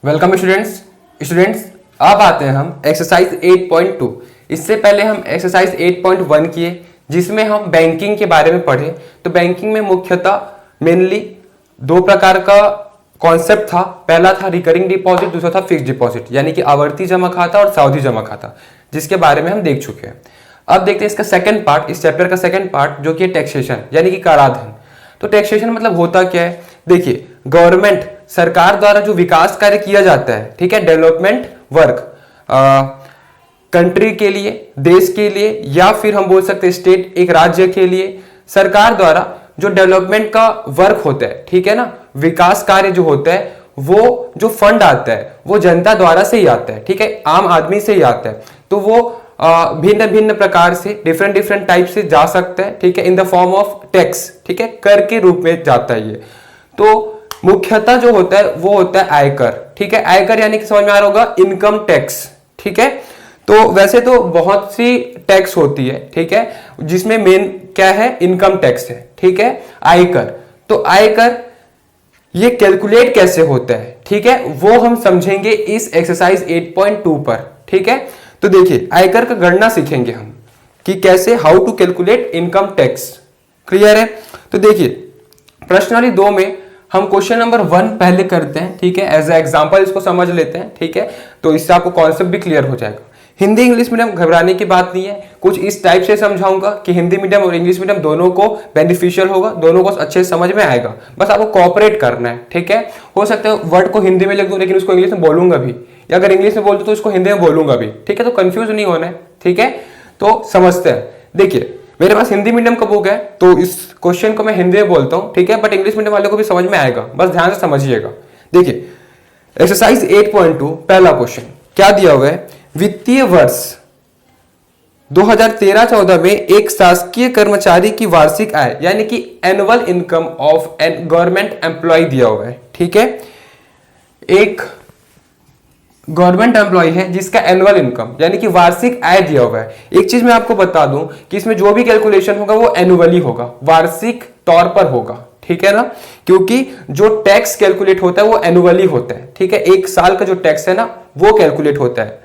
Welcome students. अब आते हैं हम एक्सरसाइज 8.2। इससे पहले हम एक्सरसाइज 8.1 किए जिसमें हम बैंकिंग के बारे में पढ़े। तो बैंकिंग में मुख्यतः मेनली दो प्रकार का कॉन्सेप्ट था। पहला था रिकरिंग डिपॉजिट, दूसरा था फिक्स्ड डिपॉजिट, यानी कि आवर्ती जमा खाता और सावधि जमा खाता, जिसके बारे में हम देख चुके हैं। अब देखते हैं इसका सेकंड पार्ट, इस चैप्टर का सेकंड पार्ट, जो कि टैक्सेशन यानी कि कराधान। तो टैक्सेशन मतलब होता क्या है? देखिए, गवर्नमेंट सरकार द्वारा जो विकास कार्य किया जाता है, ठीक है, डेवलपमेंट वर्क कंट्री के लिए, देश के लिए, या फिर हम बोल सकते हैं स्टेट, एक राज्य के लिए, सरकार द्वारा जो डेवलपमेंट का वर्क होता है, ठीक है ना, विकास कार्य जो होता है, वो जो फंड आता है वो जनता द्वारा से ही आता है, ठीक है, आम आदमी से ही आता है। तो वो भिन्न भिन्न प्रकार से डिफरेंट टाइप से जा सकता है, ठीक है, in the form of tax, ठीक है, कर के रूप में जाता है ये। तो मुख्यतः जो होता है वो होता है आयकर, ठीक है, आयकर यानी कि समझ में आ रहा होगा इनकम टैक्स, ठीक है। तो वैसे तो बहुत सी टैक्स होती है, ठीक है, जिसमें मेन क्या है? इनकम टैक्स है, ठीक है, आयकर। तो आयकर ये कैलकुलेट कैसे होता है, ठीक है, वो हम समझेंगे इस एक्सरसाइज 8.2 पर, ठीक है। तो देखिए, आयकर का गणना सीखेंगे हम कि कैसे, how to calculate income tax. Clear है? तो देखिए, प्रश्नावली 2 में हम क्वेश्चन नंबर 1 पहले करते हैं, ठीक है, एज ए एग्जांपल इसको समझ लेते हैं, ठीक है। तो इससे आपको कॉन्सेप्ट भी क्लियर हो जाएगा। हिंदी इंग्लिश मीडियम घबराने की बात नहीं है, कुछ इस टाइप से समझाऊंगा कि हिंदी मीडियम और इंग्लिश मीडियम दोनों को बेनिफिशियल होगा, दोनों को अच्छे से समझ में आएगा। बस आपको कोऑपरेट करना है, ठीक है। हो सकता है वर्ड को हिंदी में लिख दूं लेकिन उसको इंग्लिश में बोलूंगा भी, या अगर इंग्लिश में बोल दूं तो उसको हिंदी में बोलूंगा भी, ठीक है। तो कंफ्यूज नहीं होना है, ठीक है। तो समझते हैं। देखिए, मेरे पास हिंदी मीडियम का बुक है तो इस क्वेश्चन को मैं हिंदी में बोलता हूं, ठीक है, बट इंग्लिश मीडियम वाले को भी समझ में आएगा, बस ध्यान से समझिएगा। देखिए, एक्सरसाइज 8.2 पहला क्वेश्चन क्या दिया हुआ है? वित्तीय वर्ष 2013-14 में एक शासकीय कर्मचारी की वार्षिक आय यानी कि annual income of an government employ दिया हुआ है, ठीक है। एक गवर्नमेंट एम्प्लॉय है जिसका एनुअल इनकम यानी कि वार्षिक आय दिया हुआ है। एक चीज मैं आपको बता दूं कि इसमें जो भी कैलकुलेशन होगा वो एनुअली होगा, वार्षिक तौर पर होगा, ठीक है ना, क्योंकि जो टैक्स कैलकुलेट होता है वो एनुअली होता है, ठीक है। एक साल का जो टैक्स है ना वो कैलकुलेट होता है।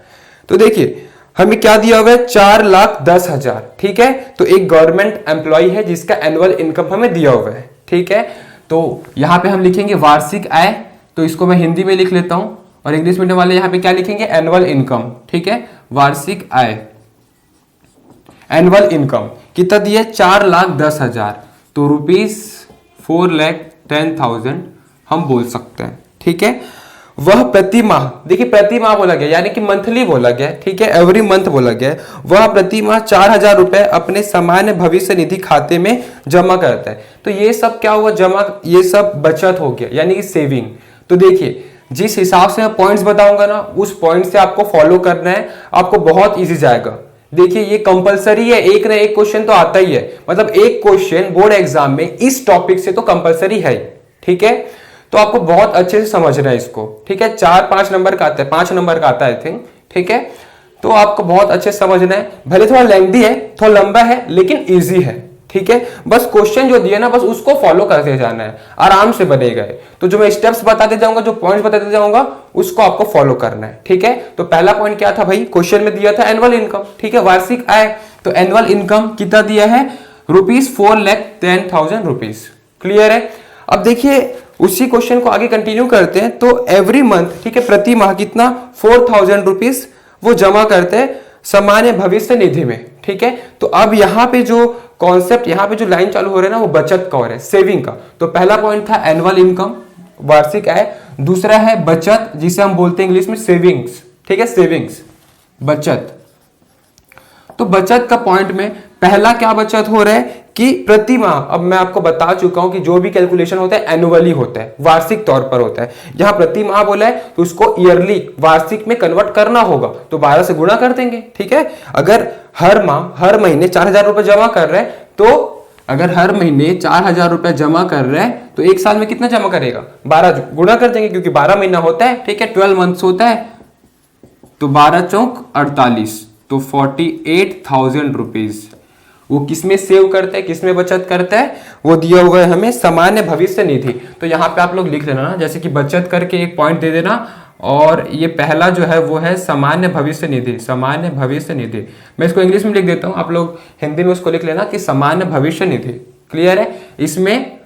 तो देखिए, हमें क्या दिया हुआ है? 4,10,000, ठीक है। तो एक गवर्नमेंट एम्प्लॉय है जिसका एनुअल इनकम हमें दिया हुआ है, ठीक है। तो यहां पे हम लिखेंगे वार्षिक आय, तो इसको मैं हिंदी में लिख लेता हूं, और इंग्लिश मीडियम वाले यहां पे क्या लिखेंगे? एनुअल इनकम, ठीक है, वार्षिक आय। एनुअल इनकम कितना दिया? 4,10,000, तो ₹4,10,000 हम बोल सकते हैं, ठीक है। वह प्रति माह, देखिए प्रति माह बोला गया यानी कि मंथली बोला गया, ठीक है, एवरी मंथ बोला गया। वह प्रति माह 4,000 रुपए अपने सामान्य भविष्य निधि खाते में जमा करता है। तो ये सब क्या हुआ? जमा, ये सब बचत हो गया यानी कि सेविंग। तो देखिए, जिस हिसाब से मैं पॉइंट्स बताऊंगा ना उस पॉइंट से आपको फॉलो करना है, आपको बहुत इजी जाएगा। देखिए, ये कंपलसरी है, एक ना एक क्वेश्चन तो आता ही है, मतलब एक क्वेश्चन बोर्ड एग्जाम में इस टॉपिक से तो कंपलसरी है, ठीक है। तो आपको बहुत अच्छे से समझना है इसको, ठीक है। 4-5 नंबर का आता है, 5 नंबर का आता है आई थिंक, ठीक है। तो आपको बहुत अच्छे से समझना है, भले थोड़ा लेंथी है, थोड़ा लंबा है, लेकिन इजी है, ठीक है। बस क्वेश्चन जो दिया ना बस उसको फॉलो करते जाना है, आराम से बनेगा। तो जो मैं स्टेप्स बताते जाऊंगा, जो पॉइंट्स बताते जाऊंगा, उसको आपको फॉलो करना है, ठीक है। तो पहला पॉइंट क्या था भाई? क्वेश्चन में दिया था एनुअल इनकम, ठीक है, वार्षिक आय। तो एनुअल इनकम कितना दिया है? ₹4,10,000। क्लियर है? अब देखिए, उसी क्वेश्चन को आगे कंटिन्यू करते हैं। तो एवरी मंथ, ठीक है, प्रति माह कितना? ₹4,000 वो जमा करते हैं सामान्य भविष्य निधि में, ठीक है। तो अब यहाँ पे जो कॉन्सेप्ट, यहाँ पे जो लाइन चालू हो रहा है ना वो बचत का हो रहा है, सेविंग का। तो पहला पॉइंट था एनुअल इनकम, वार्षिक आय। दूसरा है बचत, जिसे हम बोलते हैं इंग्लिश में सेविंग्स, ठीक है, सेविंग्स, बचत। तो बचत का पॉइंट में पहला क्या बचत हो रहा है कि प्रति माह, अब मैं आपको बता चुका हूं कि जो भी कैलकुलेशन होता है एनुअली होता है, वार्षिक तौर पर होता है। जहां प्रति माह बोला है तो उसको ईयरली, वार्षिक में कन्वर्ट करना होगा, तो 12 से गुणा कर देंगे, ठीक है। अगर हर माह, हर महीने 4,000 रुपए जमा कर रहे हैं, तो अगर हर महीने 4,000 रुपए जमा कर रहे हैं तो एक साल में कितना जमा करेगा? 12 गुणा कर देंगे, क्योंकि 12 महीना होता है, ठीक है, 12 मंथ्स होता है। तो 12 चौक 48, तो 48,000 रुपीज वो किसमें सेव करता है, किसमें बचत करता है? वो दिया हुआ है हमें सामान्य भविष्य निधि। तो यहाँ पे आप लोग लिख लेना ना, जैसे कि बचत करके एक पॉइंट दे देना, और ये पहला जो है वो है सामान्य भविष्य निधि। सामान्य भविष्य निधि, मैं इसको इंग्लिश में लिख देता हूँ, आप लोग हिंदी में उसको लिख लेना कि सामान्य भविष्य निधि। क्लियर है? इसमें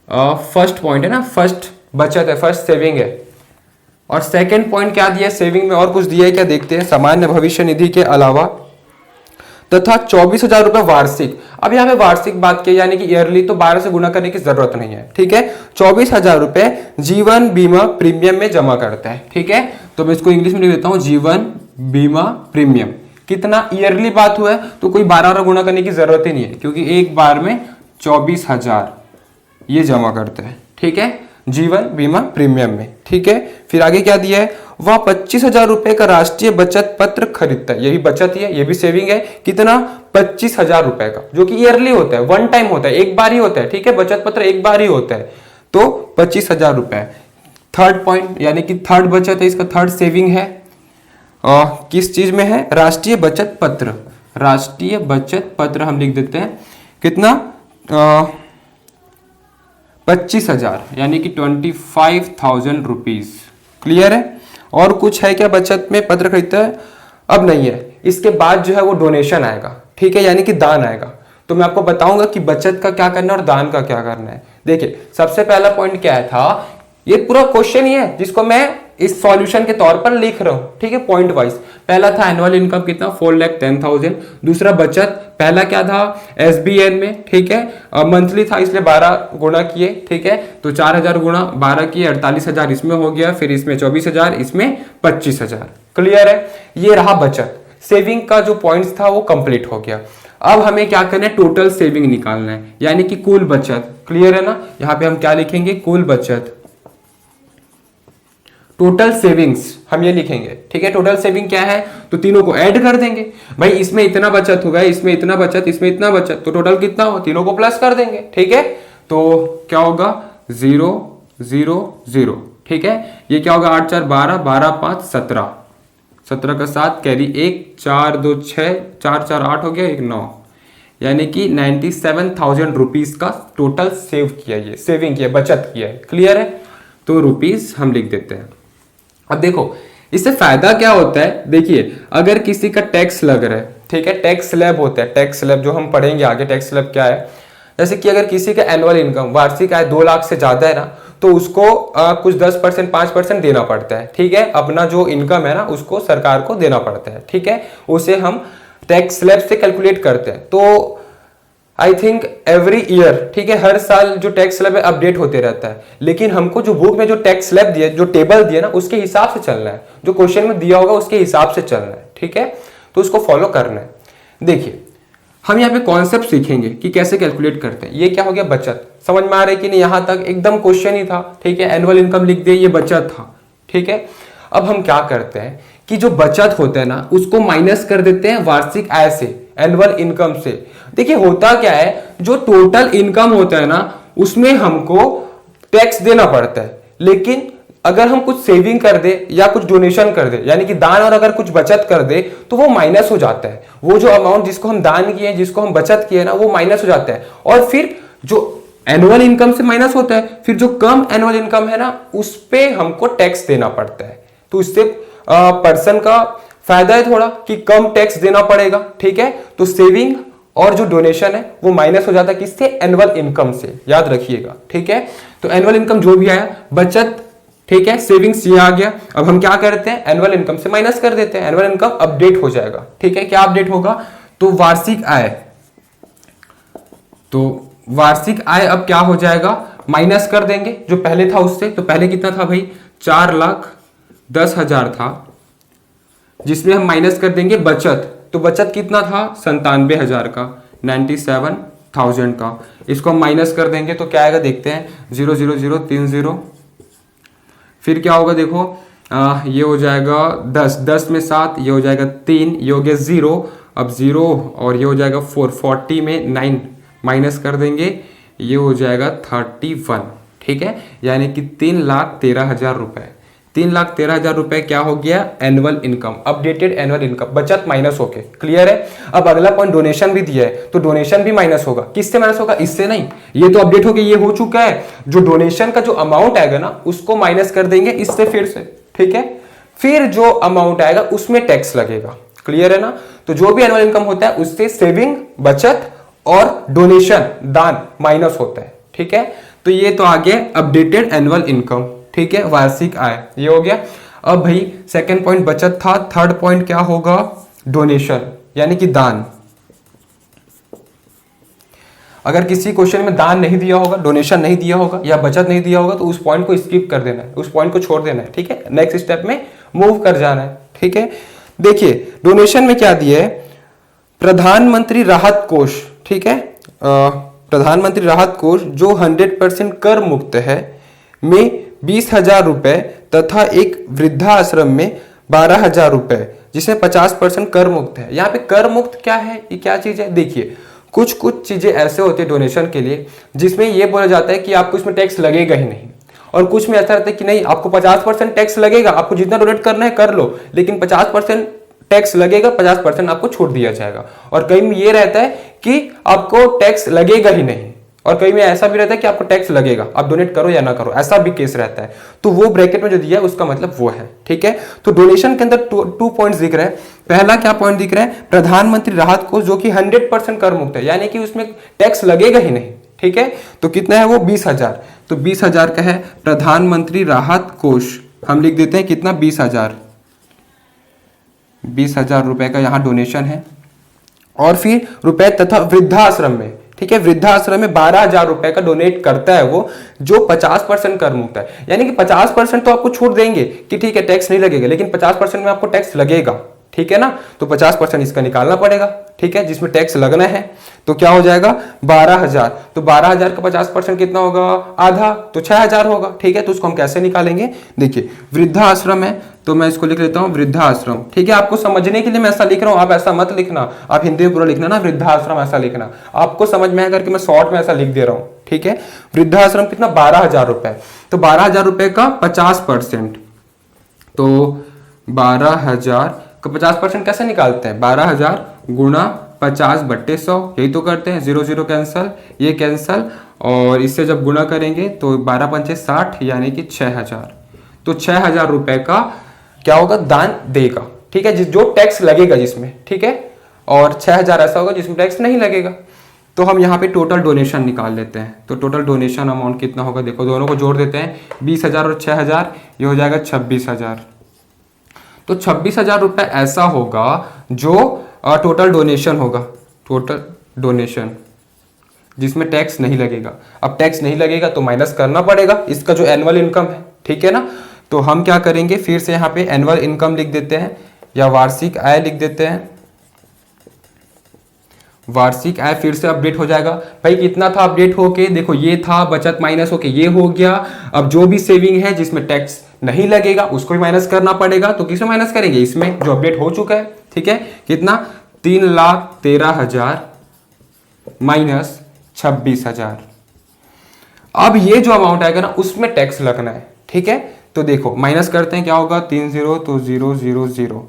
फर्स्ट पॉइंट है ना, फर्स्ट बचत है, फर्स्ट सेविंग है। और सेकंड पॉइंट क्या दिया है सेविंग में, और कुछ दिया है क्या देखते हैं। सामान्य भविष्य निधि के अलावा तथा 24,000 रुपए वार्षिक। अब यहाँ पे वार्षिक बात की यानी कि ईयरली, तो 12 से गुना करने की जरूरत नहीं है। ठीक है, 24,000 रुपए जीवन बीमा प्रीमियम में जमा करता है। ठीक है, तो मैं इसको इंग्लिश में लिख देता हूँ, जीवन बीमा प्रीमियम। कितना ईयरली बात हुआ है तो कोई 12 और गुना करने की जरूरत ही नहीं है, क्योंकि एक बार में 24,000 ये जमा करते हैं। ठीक है, जीवन बीमा प्रीमियम में। ठीक है, फिर आगे क्या दिया है, वह 25,000 रुपए का राष्ट्रीय बचत पत्र खरीदता है। ये भी बचत ही है, ये भी सेविंग है। कितना? 25,000 रुपए का, जो कि ईयरली होता है, वन टाइम होता है, एक बार ही होता है। ठीक है, बचत पत्र एक बार ही होता है, तो 25,000 रुपए। थर्ड पॉइंट यानी कि थर्ड बचत है, इसका थर्ड सेविंग है। किस चीज में है? राष्ट्रीय बचत पत्र। राष्ट्रीय बचत पत्र हम लिख देते हैं, कितना? 25,000 यानी कि 25,000 रुपीज। क्लियर है? और कुछ है क्या बचत में पत्र खरीदता है? अब नहीं है। इसके बाद जो है वो डोनेशन आएगा। ठीक है, यानी कि दान आएगा। तो मैं आपको बताऊंगा कि बचत का क्या करना है और दान का क्या करना है। देखिए, सबसे पहला पॉइंट क्या था, ये पूरा क्वेश्चन ही है जिसको मैं इस सॉल्यूशन के तौर पर लिख रहा हूं। ठीक है, पॉइंट वाइज। पहला था एनुअल इनकम कितना, 4,10,000। दूसरा बचत, पहला क्या था एसबीएन में। ठीक है, मंथली था इसलिए 12 गुना किए। ठीक है, तो 4,000 गुना 12 किए, 48,000 इसमें हो गया, फिर इसमें 24,000, इसमें 25,000। क्लियर है? ये रहा बचत। सेविंग का जो पॉइंट्स था वो कंप्लीट हो गया। अब हमें क्या करना है, टोटल सेविंग निकालना है, यानी कि कुल बचत। क्लियर है ना? यहां पे हम क्या लिखेंगे, कुल बचत, टोटल सेविंग्स हम ये लिखेंगे। ठीक है, टोटल सेविंग क्या है, तो तीनों को ऐड कर देंगे। भाई इसमें इतना बचत होगा, इसमें इतना बचत, इसमें इतना बचत, तो टोटल कितना हो, तीनों को प्लस कर देंगे। ठीक है, तो क्या होगा, 0 0 0। ठीक है, ये क्या होगा, 8 4 12, 12 5 17, 17 का 7 कैरी 1, 4 2 6, 4 4 8 हो गया, 1 9, यानी कि 97,000 रुपीज का टोटल सेव किया, ये सेविंग किया, बचत किया है। क्लियर है? तो रुपीज हम लिख देते हैं। अब देखो इससे फायदा क्या होता है, देखिए अगर किसी का टैक्स लग रहा है, ठीक है, टैक्स स्लैब होता है, टैक्स स्लैब जो हम पढ़ेंगे आगे, टैक्स स्लैब क्या है, जैसे कि अगर किसी का एनुअल इनकम वार्षिक आय 2 लाख से ज्यादा है ना, तो उसको कुछ 10% 5% देना पड़ता है। ठीक है, अपना जो इनकम है ना उसको सरकार को देना पड़ता है। ठीक है, उसे हम टैक्स स्लैब से कैलकुलेट करते हैं। तो आई थिंक एवरी ईयर, ठीक है, हर साल जो टैक्स स्लैब है अपडेट होते रहता है, लेकिन हमको जो बुक में जो टैक्स स्लैब दिया, जो टेबल दिया ना, उसके हिसाब से चलना है, जो क्वेश्चन में दिया होगा उसके हिसाब से चलना है। ठीक है, तो उसको फॉलो करना है। देखिए हम यहाँ पे कॉन्सेप्ट सीखेंगे कि कैसे कैलकुलेट करते हैं। ये क्या हो गया, बचत। समझ में आ रहा है कि नहीं? यहां तक एकदम क्वेश्चन ही था। ठीक है, एनुअल इनकम लिख दिया, ये बचत था। ठीक है, अब हम क्या करते हैं कि जो बचत होता है ना उसको माइनस कर देते हैं वार्षिक आय से, एनुअल इनकम से। देखिए होता क्या है, जो टोटल इनकम होता है ना उसमें हमको टैक्स देना पड़ता है, लेकिन अगर हम कुछ सेविंग कर दे या कुछ डोनेशन कर दे, यानी कि दान और अगर कुछ बचत कर दे, तो वो माइनस हो जाता है। वो जो अमाउंट जिसको हम दान किए, जिसको हम बचत किए ना, वो माइनस हो जाता है। और फिर जो एनुअल इनकम से माइनस होता है, फिर जो कम एनुअल इनकम है ना उस पे हमको टैक्स देना पड़ता है। तो इससे पर्सन का फायदा है थोड़ा कि कम टैक्स देना पड़ेगा। ठीक है, तो सेविंग और जो डोनेशन है वो माइनस हो जाता है किससे, एनुअल इनकम से, याद रखिएगा। ठीक है, तो एनुअल इनकम जो भी आया, बचत, ठीक है, सेविंग्स ये आ गया। अब हम क्या करते हैं, एनुअल इनकम से माइनस कर देते हैं, एनुअल इनकम अपडेट हो जाएगा। ठीक है, क्या अपडेट होगा, तो वार्षिक आय, तो वार्षिक आय अब क्या हो जाएगा, माइनस कर देंगे जो पहले था उससे। तो पहले कितना था भाई, 4,10,000 था, जिसमें हम माइनस कर देंगे बचत। तो बचत कितना था, 97,000 का, 97,000 का। इसको हम माइनस कर देंगे तो क्या आएगा, देखते हैं, 0 0 0 3 0, फिर क्या होगा, देखो ये हो जाएगा 10, 10 में 7, ये हो जाएगा 3, ये हो गया 0, अब 0 और ये हो जाएगा 4, 40 में 9 माइनस कर देंगे, ये हो जाएगा 31। ठीक है, यानी कि 3,13,000 रुपए, 3,13,000 रुपए क्या हो गया, annual income, updated annual income, बचत माइनस होके। क्लियर है? अब अगला पॉइंट डोनेशन भी दिया है, तो डोनेशन भी माइनस होगा। किससे माइनस होगा, इससे नहीं, ये तो अपडेट होके ये हो चुका है। जो डोनेशन का जो अमाउंट आएगा ना उसको माइनस कर देंगे इससे फिर से। ठीक है, फिर जो अमाउंट आएगा उसमें टैक्स लगेगा। क्लियर है ना? तो जो भी एनुअल इनकम होता है उससे सेविंग, बचत और डोनेशन, दान माइनस होता है। ठीक है, तो ये तो आ गया अपडेटेड एनुअल इनकम। ठीक है, वार्षिक आय ये हो गया। अब भाई सेकंड पॉइंट बचत था, थर्ड पॉइंट क्या होगा? डोनेशन यानी कि दान। अगर किसी क्वेश्चन में दान नहीं दिया होगा, डोनेशन नहीं दिया होगा या बचत नहीं दिया होगा तो उस पॉइंट को स्किप कर देना है, उस पॉइंट को छोड़ देना है। ठीक है, नेक्स्ट स्टेप में मूव कर जाना है। ठीक है, देखिए डोनेशन में क्या दिया है? प्रधानमंत्री राहत कोष। ठीक है, प्रधानमंत्री राहत कोष जो 100% कर मुक्त है में 20,000 रुपए तथा एक वृद्धाश्रम में 12,000 रुपए जिसमें 50% कर मुक्त है। यहाँ पे कर मुक्त क्या है, ये क्या चीज है? देखिए कुछ कुछ चीजें ऐसे होती है डोनेशन के लिए जिसमें ये बोला जाता है कि आपको इसमें टैक्स लगेगा ही नहीं, और कुछ में ऐसा रहता है कि नहीं आपको 50% टैक्स लगेगा, आपको जितना डोनेट करना है कर लो, लेकिन 50% टैक्स लगेगा, 50% आपको छूट दिया जाएगा। और कहीं में ये रहता है कि आपको टैक्स लगेगा ही नहीं, और कहीं में ऐसा भी रहता है कि आपको टैक्स लगेगा, आप डोनेट करो या ना करो, ऐसा भी केस रहता है। तो वो ब्रैकेट में जो दिया है उसका मतलब वो है। ठीक है, तो डोनेशन के अंदर टू पॉइंट्स दिख रहे हैं। पहला क्या पॉइंट दिख रहा है? प्रधानमंत्री राहत कोष जो कि 100% कर मुक्त है, यानी कि उसमें टैक्स लगेगा ही नहीं। ठीक है, तो कितना है वो? 20,000। तो 20,000 का है प्रधानमंत्री राहत कोष, हम लिख देते हैं कितना? 20,000। 20,000 रुपए का यहाँ डोनेशन है। और फिर रुपए तथा वृद्धाश्रम में, ठीक है, वृद्धाश्रम में 12,000 रुपए का डोनेट करता है वो जो 50% कर मुक्त है। यानी कि 50% तो आपको छूट देंगे कि ठीक है टैक्स नहीं लगेगा, लेकिन 50% में आपको टैक्स लगेगा। ठीक है ना, तो 50% इसका निकालना पड़ेगा। ठीक है, जिसमें टैक्स लगना है तो क्या हो जाएगा? 12,000। तो 12,000 का 50% कितना होगा? आधा, तो 6,000 होगा। ठीक है, तो उसको हम कैसे निकालेंगे? देखिए वृद्धाश्रम है तो मैं इसको लिख लेता हूं वृद्धाश्रम। ठीक है, आपको समझने के लिए मैं ऐसा लिख रहा हूं, आप ऐसा मत लिखना, आप हिंदी में पूरा लिखना ना, वृद्धाश्रम ऐसा लिखना, आपको समझ में आए करके मैं शॉर्ट में ऐसा लिख दे रहा हूं। ठीक है, वृद्धाश्रम कितना? 12,000 रुपए। तो 12,000 रुपए का 50%, तो 12,000 का 50% कैसे निकालते हैं? 12,000 गुणा 50/100, यही तो करते हैं। 0 0 कैंसल, ये कैंसल, और इससे जब गुणा करेंगे तो 12 पंचे 60 यानी कि 6,000। तो 6,000 रुपए का क्या होगा? दान देगा। ठीक है, जो टैक्स लगेगा जिसमें। ठीक है, और 6,000 ऐसा होगा जिसमें टैक्स नहीं लगेगा। तो हम यहाँ पे टोटल डोनेशन निकाल लेते हैं। तो टोटल डोनेशन अमाउंट कितना होगा? देखो दोनों को जोड़ देते हैं, 20,000 और 6,000, ये हो जाएगा 26,000। तो 26,000 रुपए ऐसा होगा जो टोटल डोनेशन होगा, टोटल डोनेशन जिसमें टैक्स नहीं लगेगा। अब टैक्स नहीं लगेगा तो माइनस करना पड़ेगा इसका जो एनुअल इनकम है। ठीक है ना, तो हम क्या करेंगे? फिर से यहाँ पे एनुअल इनकम लिख देते हैं या वार्षिक आय लिख देते हैं। वार्षिक आय फिर से अपडेट हो जाएगा। भाई कितना था अपडेट होके? देखो ये था, बचत माइनस होके ये हो गया। अब जो भी सेविंग है जिसमें टैक्स नहीं लगेगा उसको भी माइनस करना पड़ेगा। तो किसमें माइनस करेंगे? इसमें जो अपडेट हो चुका है। ठीक है, कितना? 3,13,000 माइनस 26,000। अब ये जो अमाउंट आएगा ना उसमें टैक्स लगना है। ठीक है, तो देखो माइनस करते हैं, क्या होगा? 3 0 तो 0 0 0।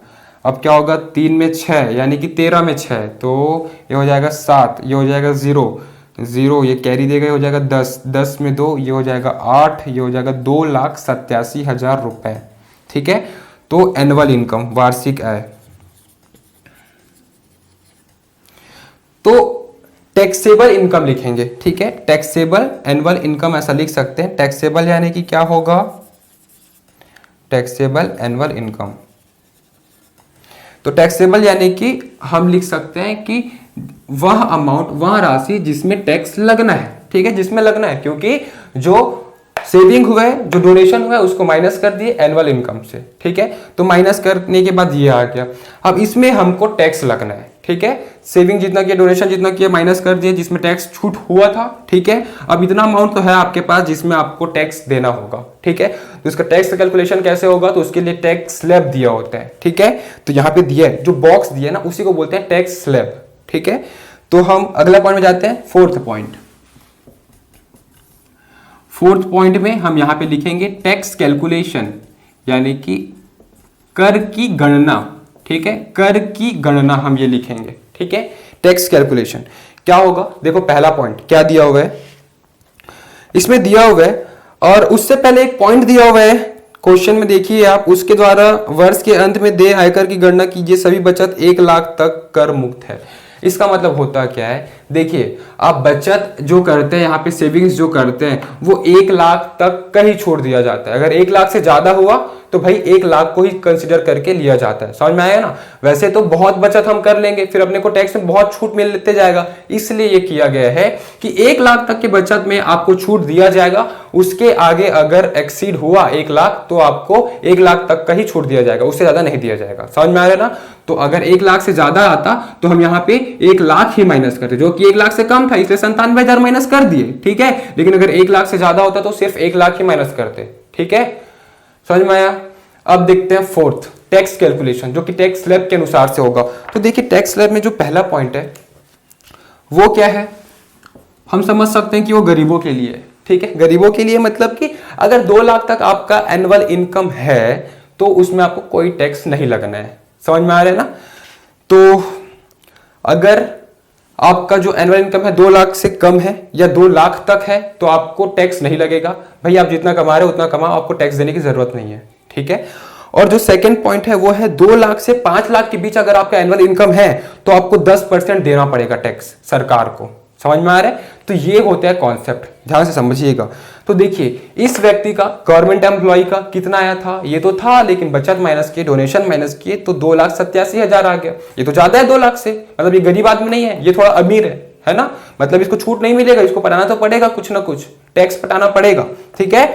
अब क्या होगा? 3 में 6 यानी कि 13 में 6, तो ये हो जाएगा 7, ये हो जाएगा 0 0, ये कैरी देगा, ये हो जाएगा 10, 10 में 2, ये हो जाएगा 8, ये हो जाएगा 2,87,000 रुपए। ठीक है, तो एनुअल इनकम, वार्षिक आय। तो टैक्सेबल इनकम लिखेंगे। ठीक है, टैक्सेबल एनुअल इनकम ऐसा लिख सकते हैं। टैक्सेबल यानी कि क्या होगा? Taxable annual income. तो टैक्सेबल यानी कि हम लिख सकते हैं कि वह अमाउंट, वह राशि जिसमें टैक्स लगना है। ठीक है, जिसमें लगना है, क्योंकि जो सेविंग हुआ है, जो डोनेशन हुआ है उसको माइनस कर दिए एनुअल इनकम से। ठीक है, तो माइनस करने के बाद ये आ गया। अब इसमें हमको टैक्स लगना है। ठीक है, सेविंग जितना किया, डोनेशन जितना किया, माइनस कर दिए जिसमें टैक्स छूट हुआ था। ठीक है, अब इतना अमाउंट तो है आपके पास जिसमें आपको टैक्स देना होगा। ठीक है, तो इसका टैक्स कैलकुलेशन कैसे होगा? तो उसके लिए टैक्स स्लैब दिया होता है। ठीक है, तो यहाँ पे दिया है, जो बॉक्स दिया है ना उसी को बोलते हैं टैक्स स्लैब। ठीक है, तो हम अगला पॉइंट में जाते हैं, फोर्थ पॉइंट। फोर्थ पॉइंट में हम यहां पे लिखेंगे टैक्स कैलकुलेशन, यानी कि कर की गणना। ठीक है, कर की गणना हम ये लिखेंगे। ठीक है, टैक्स कैलकुलेशन क्या होगा? देखो पहला पॉइंट क्या दिया हुआ है, इसमें दिया हुआ है, और उससे पहले एक पॉइंट दिया हुआ है क्वेश्चन में देखिए आप, उसके द्वारा वर्ष के अंत में देय आयकर की गणना कीजिए, सभी बचत 1 लाख तक कर मुक्त है। इसका मतलब होता क्या है, देखिए आप बचत जो करते हैं यहाँ पे, सेविंग्स जो करते हैं, वो 1 लाख तक का ही छोड़ दिया जाता है। अगर 1 लाख से ज्यादा हुआ तो भाई 1 लाख को ही कंसिडर करके लिया जाता है। समझ में आया ना। वैसे तो बहुत बचत हम कर लेंगे, फिर अपने को टैक्स में बहुत छूट मिल लेते जाएगा, इसलिए ये किया गया है कि 1 लाख तक की बचत में आपको छूट दिया जाएगा। उसके आगे अगर एक्सीड हुआ 1 लाख तो आपको 1 लाख तक का ही छूट दिया जाएगा, उससे ज्यादा नहीं दिया जाएगा। समझ में आ रहा है ना। तो अगर 1 लाख से ज्यादा आता तो हम यहाँ पे 1 लाख ही माइनस करते, जो कि 1 लाख से कम था इसलिए 97,000 माइनस कर दिए, ठीक है। लेकिन अगर 1 लाख से ज्यादा होता तो सिर्फ 1 लाख ही माइनस करते, ठीक है। समझ में आया। अब देखते हैं फोर्थ, टैक्स कैलकुलेशन, जो कि टैक्स स्लैब के अनुसार से होगा। तो देखिए टैक्स स्लैब में जो पहला पॉइंट है वो क्या है, हम समझ सकते हैं कि वो गरीबों के लिए है, ठीक है। गरीबों के लिए मतलब कि अगर 2 लाख तक आपका एनुअल इनकम है तो उसमें आपको कोई टैक्स नहीं लगना है। समझ में आ रहा है ना। तो अगर आपका जो एनुअल इनकम है 2 लाख से कम है या 2 लाख तक है तो आपको टैक्स नहीं लगेगा। भाई आप जितना कमा रहे हो उतना कमाओ, आपको टैक्स देने की जरूरत नहीं है, ठीक है। और जो सेकंड पॉइंट है वो है 2 लाख से 5 लाख के बीच अगर आपका एनुअल इनकम है तो आपको 10% देना पड़ेगा टैक्स सरकार को। समझ में आ रहा है। तो ये होता है कॉन्सेप्ट, ध्यान से समझिएगा। तो देखिए इस व्यक्ति का, गवर्नमेंट एम्प्लॉय का कितना आया था, ये तो था, लेकिन बचत माइनस किए, डोनेशन माइनस किए तो 2,87,000 आ गया। ये तो ज्यादा है 2 लाख से, मतलब ये गरीब आदमी नहीं है, ये थोड़ा अमीर है ना। मतलब इसको छूट नहीं मिलेगा, इसको पटाना तो पड़ेगा, कुछ ना कुछ टैक्स पटाना पड़ेगा, ठीक है।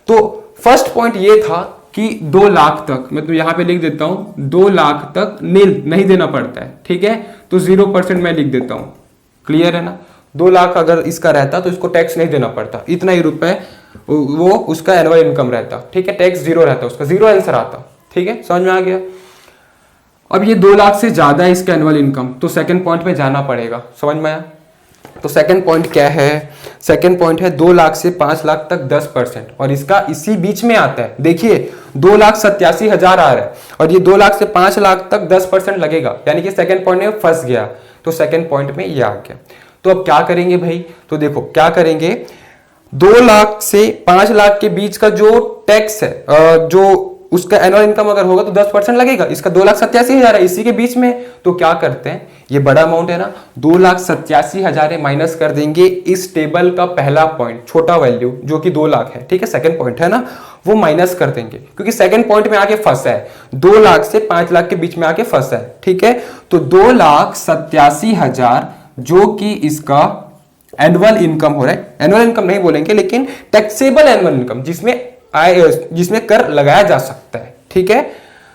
तो फर्स्ट पॉइंट ये था कि 2 लाख तक, मैं तो यहां पे लिख देता हूं 2 लाख तक नील नहीं देना पड़ता है, ठीक है। तो 0% मैं लिख देता हूं, क्लियर है ना। 2 लाख अगर इसका रहता तो इसको टैक्स नहीं देना पड़ता, इतना ही रुपए वो उसका एनुअल इनकम रहता, ठीक है। टैक्स 0 रहता, उसका 0 आंसर आता, ठीक है। समझ में आ गया। अब ये 2 लाख से ज्यादा है इसका एनुअल इनकम, तो सेकंड पॉइंट पे जाना पड़ेगा। समझ में आया। तो सेकंड पॉइंट क्या है, सेकंड पॉइंट है 2 लाख से 5 लाख तक 10%, और इसका इसी बीच में आता है। देखिए 2,87,000 आ रहा है और ये 2 लाख से 5 लाख तक 10% लगेगा, यानी कि सेकंड पॉइंट में फंस गया। तो सेकंड पॉइंट में ये आ गया। तो अब क्या करेंगे भाई, तो देखो क्या करेंगे, 2 लाख से 5 लाख के बीच का जो टैक्स है, जो उसका एनुअल इनकम अगर होगा तो 10% लगेगा। इसका 2,87,000 है, इसी के बीच में। तो क्या करते हैं, ये बड़ा अमाउंट है ना, 2,87,000 माइनस कर देंगे इस टेबल का पहला पॉइंट, छोटा वैल्यू जो कि 2 लाख है, ठीक है। सेकंड पॉइंट है ना, वो माइनस कर देंगे क्योंकि सेकंड पॉइंट में आके फंसा है, 2 लाख से 5 लाख के बीच में आके फंसा है, ठीक है। तो 2,87,000 जो कि इसका एनुअल इनकम हो रहा है, एनुअल इनकम नहीं बोलेंगे लेकिन टैक्सेबल एनुअल इनकम, जिसमें कर लगाया जा सकता है, ठीक है।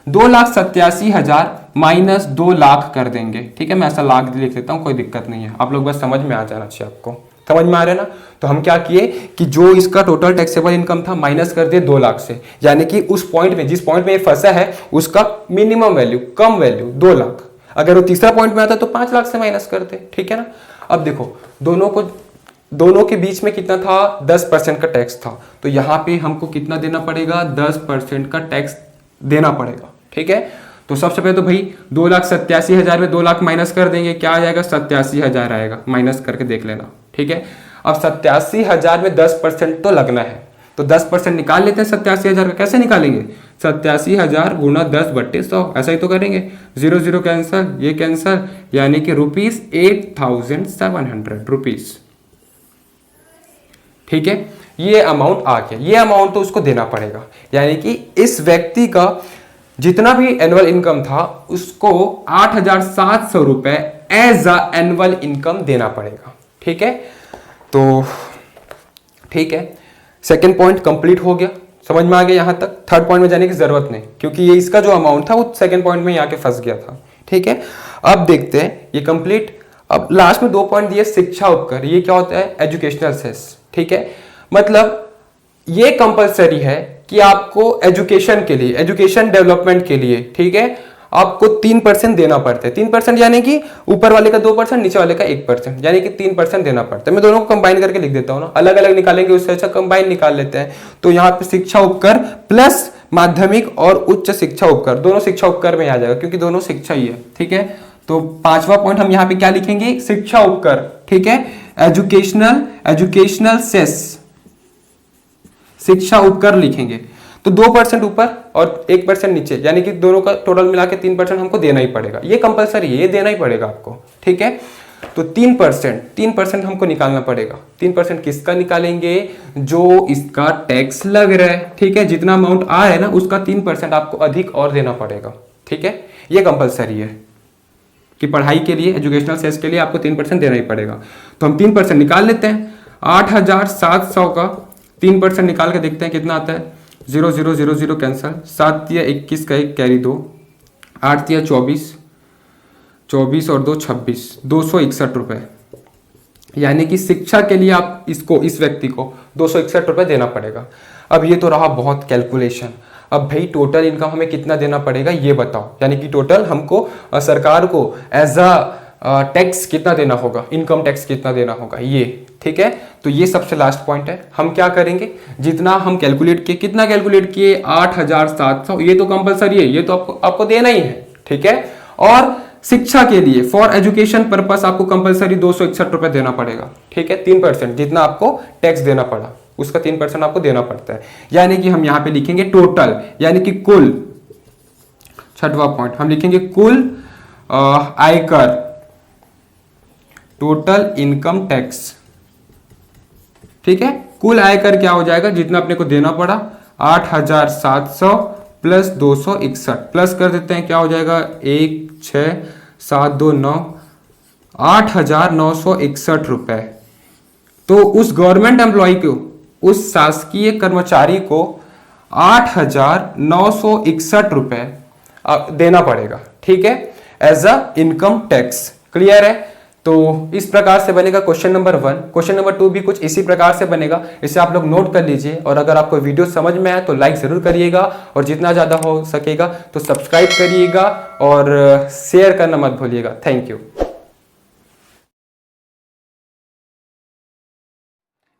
2,87,000 माइनस 2 लाख कर देंगे, ठीक है। मैं ऐसा लाख लिख देता हूं, कोई दिक्कत नहीं है, आप लोग बस समझ में आ जाना चाहिए, आपको समझ में आ रहा है ना। तो हम क्या किए कि जो इसका टोटल टैक्सेबल इनकम था माइनस कर दिए 2 लाख से, यानी कि उस पॉइंट में, जिस पॉइंट में ये फंसा है उसका मिनिमम वैल्यू, कम वैल्यू 2 लाख। अगर वो तीसरा पॉइंट में आता तो 5 लाख से माइनस करते, ठीक है ना। अब देखो दोनों के बीच में कितना था, 10% का टैक्स था। तो यहां पे हमको कितना देना पड़ेगा, 10% का टैक्स देना पड़ेगा, ठीक है। तो सबसे पहले तो भाई 2,87,000 में 2 लाख माइनस कर देंगे, क्या आ जाएगा, 87,000 आएगा। माइनस करके देख लेना, ठीक है। अब 87,000 में 10% तो लगना है, तो 10% निकाल लेते हैं 87,000 का। कैसे निकालेंगे, 87,000 गुना 10/100, ऐसा ही तो करेंगे। 0 0 कैंसर, ये कैंसर, यानी कि ₹8,700 रुपीज, ठीक है। ये अमाउंट आ गया, ये अमाउंट तो उसको देना पड़ेगा, यानी कि इस व्यक्ति का जितना भी एनुअल इनकम था उसको 8,700 रुपए एज अ एनुअल इनकम देना पड़ेगा, ठीक है। तो ठीक है, सेकेंड पॉइंट कंप्लीट हो गया, समझ में आ गया यहां तक। थर्ड पॉइंट में जाने की जरूरत नहीं, क्योंकि ये इसका जो अमाउंट था वो सेकेंड पॉइंट में ही आके फंस गया था, ठीक है। अब देखते हैं ये कंप्लीट। अब लास्ट में 2 पॉइंट दिए, शिक्षा उपकर, ये क्या होता है, एजुकेशनल सेस, ठीक है। मतलब ये कंपलसरी है कि आपको एजुकेशन के लिए, एजुकेशन डेवलपमेंट के लिए, ठीक है, आपको 3% देना पड़ता है। 3% यानी कि ऊपर वाले का 2%, नीचे वाले का 1%, यानी कि 3% देना पड़ता है। मैं दोनों को कंबाइन करके लिख देता हूं ना, अलग अलग निकालेंगे उससे अच्छा कंबाइन निकाल लेते हैं। तो यहाँ पे शिक्षा उपकर प्लस माध्यमिक और उच्च शिक्षा उपकर, दोनों शिक्षा उपकर में आ जाएगा क्योंकि दोनों शिक्षा ही है, ठीक है। तो 5वां पॉइंट हम यहाँ पे क्या लिखेंगे, शिक्षा उपकर, ठीक है। एजुकेशनल सेस, शिक्षा उपकर लिखेंगे। तो 2% ऊपर और 1% नीचे, यानी कि दोनों का टोटल मिला के 3% हमको देना ही पड़ेगा। ये कंपलसरी है, ये देना ही पड़ेगा आपको, ठीक है। तो 3% हमको निकालना पड़ेगा। 3% किसका निकालेंगे? जो इसका टैक्स लग रहा है, ठीक है। जितना अमाउंट आ रहा है ना उसका 3% आपको अधिक और देना पड़ेगा, ठीक है। ये कंपलसरी है कि पढ़ाई के लिए, एजुकेशनल सेस के लिए आपको 3% देना ही पड़ेगा। तो हम 3% निकाल लेते हैं। 8,700 का 3% निकाल के देखते हैं कितना आता है। 0 0 0 0 कैंसल, 7 या 21 का 1 कैरी 2, 8 या 24, 24 और 2 26, 261 रुपये। यानी कि शिक्षा के लिए आप इसको, इस व्यक्ति को 261 रुपये देना पड़ेगा। अब ये तो रहा बहुत कैलकुलेशन। अब भाई टोटल इनकम हमें कितना देना पड़ेगा ये बताओ, यानी कि टोटल हमको सरकार को एज अ टैक्स कितना देना होगा, इनकम टैक्स कितना देना होगा ये, ठीक है। तो ये सबसे लास्ट पॉइंट है। हम क्या करेंगे, जितना हम कैलकुलेट किए, कितना कैलकुलेट किए 8,700, ये तो कंपलसरी है, ये तो आपको देना ही है, ठीक है। और शिक्षा के लिए फॉर एजुकेशन पर्पस आपको कंपलसरी 261 रुपए देना पड़ेगा, ठीक है। 3% जितना आपको टैक्स देना पड़ा उसका 3% आपको देना पड़ता है। यानी कि हम यहां पे लिखेंगे टोटल, यानी कि कुल, छठवां पॉइंट हम लिखेंगे कुल आयकर, टोटल इनकम टैक्स, ठीक है। कुल आयकर क्या हो जाएगा, जितना अपने को देना पड़ा 8,700 प्लस 261 प्लस कर देते हैं, क्या हो जाएगा 1 6 7 2 9, 8,961 रुपए। तो उस गवर्नमेंट एम्प्लॉय को, उस शासकीय कर्मचारी को 8,961 रुपए देना पड़ेगा, ठीक है, as a income tax. Clear है। तो इस प्रकार से बनेगा क्वेश्चन नंबर 1। क्वेश्चन नंबर 2 भी कुछ इसी प्रकार से बनेगा, इसे आप लोग नोट कर लीजिए। और अगर आपको वीडियो समझ में आए तो लाइक जरूर करिएगा, और जितना ज्यादा हो सकेगा तो सब्सक्राइब करिएगा और शेयर करना मत भूलिएगा। Thank you.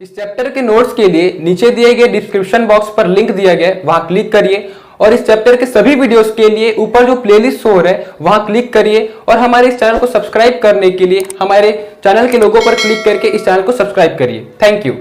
इस चैप्टर के नोट्स के लिए नीचे दिए गए डिस्क्रिप्शन बॉक्स पर लिंक दिया गया है, वहां क्लिक करिए। और इस चैप्टर के सभी वीडियोस के लिए ऊपर जो प्लेलिस्ट शो हो रहा है वहां क्लिक करिए। और हमारे इस चैनल को सब्सक्राइब करने के लिए हमारे चैनल के लोगो पर क्लिक करके इस चैनल को सब्सक्राइब करिए। Thank you.